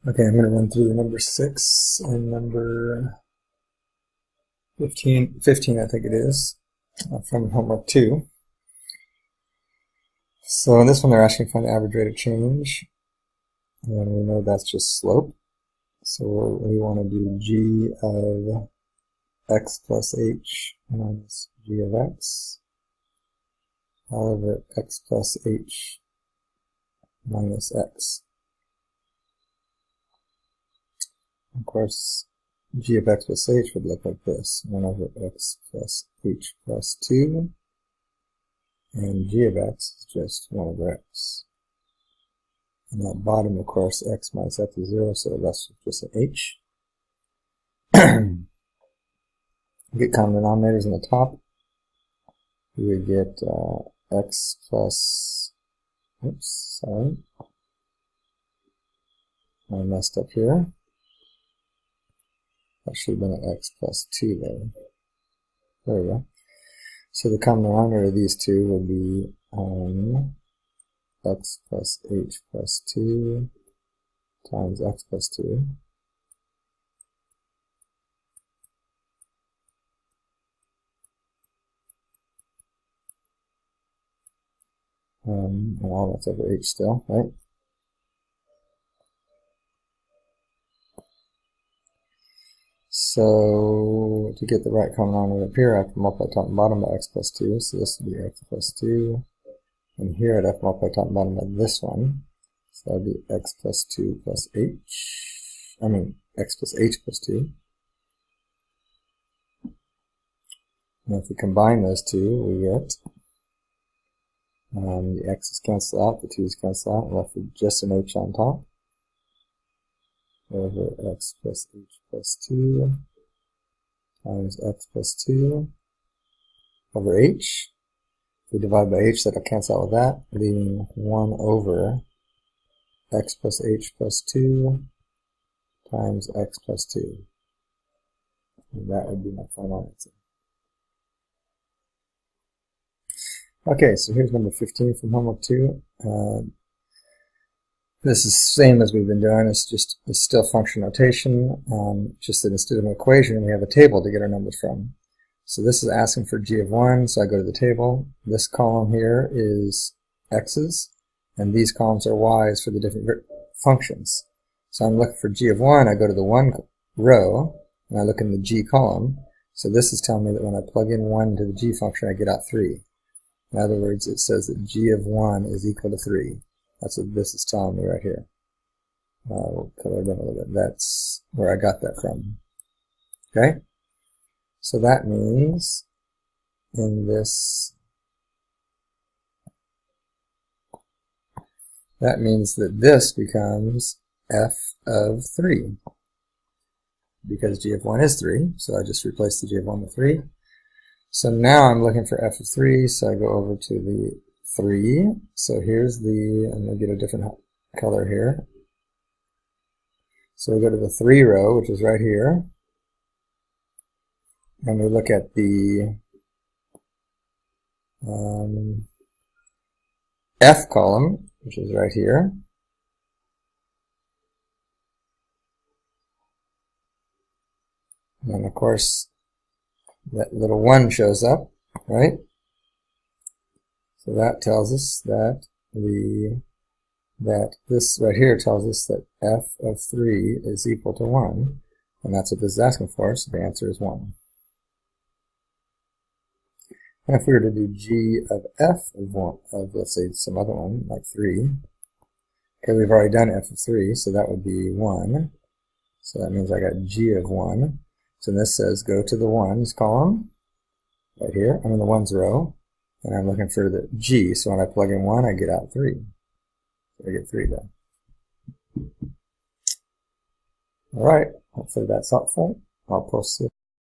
Okay, I'm going to run through number 6 and number 15, I think it is, from homework 2. So in this one they're asking to find the average rate of change, and we know that's just slope. So we want to do g of x plus h minus g of x all over x plus h minus x. Of course, g of x plus h would look like this, 1 over x plus h plus 2, and g of x is just 1 over x. And that bottom, of course, x minus x is 0, so that's just an h. Get common denominators in the top. We would get x plus, oops, sorry, I messed up here. That should have been an x plus 2 there. There we go. So the common denominator of these two would be x plus h plus 2 times x plus 2. And all that's over h still, right? So to get the right common denominator up here, I have to multiply top and bottom by x plus 2. So this would be x plus 2. And here I'd have to multiply top and bottom by this one. So that would be x plus 2 plus h. I mean, x plus h plus 2. And if we combine those two, we get the x's cancel out, the 2's cancel out, and left with just an h on top. Over x plus h plus 2 times x plus 2 over h. If we divide by h, that'll cancel out with that, leaving 1 over x plus h plus 2 times x plus 2. And that would be my final answer. Okay, so here's number 15 from homework 2. This is the same as we've been doing. It's still function notation, just that instead of an equation, we have a table to get our numbers from. So this is asking for g of 1, so I go to the table. This column here is x's, and these columns are y's for the different functions. So I'm looking for g of 1, I go to the 1 row, and I look in the g column. So this is telling me that when I plug in 1 into the g function, I get out 3. In other words, it says that g of 1 is equal to 3. That's what this is telling me right here. We'll color it in a little bit. That's where I got that from. Okay? So that means in this, that means that this becomes f of 3. Because g of 1 is 3, so I just replace the g of 1 with 3. So now I'm looking for f of 3, so I go over to the 3. So here's the, I'm going to get a different color here. So we go to the 3 row, which is right here. And we look at the F column, which is right here. And of course, that little 1 shows up, right? So that tells us that this right here tells us that f of 3 is equal to 1, and that's what this is asking for, so the answer is 1. And if we were to do g of f of 1, of let's say some other one, like 3, okay, we've already done f of 3, so that would be 1. So that means I got g of 1. So this says go to the 1's column, right here, I'm in the 1's row, and I'm looking for the g, so when I plug in 1, I get out 3. So I get 3 there. Alright, hopefully that's helpful. I'll post it.